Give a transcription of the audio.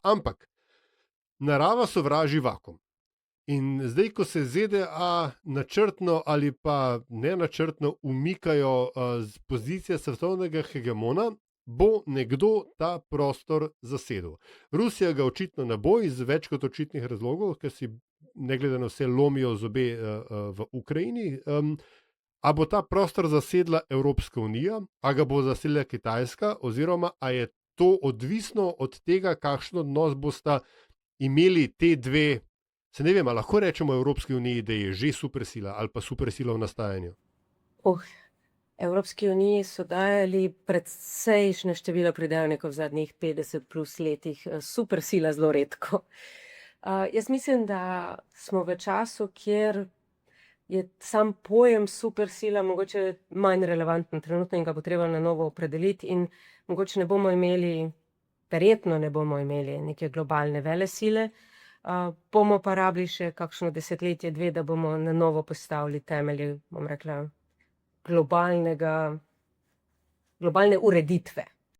Ampak narava sovraži vakuum. In zdaj, ko se ZDA načrtno ali pa nenačrtno umikajo z pozicije svetovnega hegemona, bo nekdo ta prostor zasedel. Rusija ga očitno ne bo iz več kot očitnih razlogov, ker si ne glede na vse lomijo zobe v Ukrajini. A bo ta prostor zasedla Evropska unija, a ga bo zasedla Kitajska, oziroma a je to odvisno od tega, kakšen odnos bosta imeli te dve. Se ne vem, ali lahko rečemo Evropski uniji, da je že supersila ali pa supersila v nastajanju. Evropski uniji so dajali predsejšnje število pridevnikov v zadnjih 50 plus letih, supersila zelo redko. Jaz mislim, da smo v času, kjer je sam pojem supersila mogoče manj relevanten trenutno in ga bo treba na novo opredeliti in mogoče ne bomo imeli, verjetno ne bomo imeli neke globalne velesile, bomo pa rabili še kakšno desetletje, dve, da bomo na novo postavili temelje, bom rekla, globalne ureditve.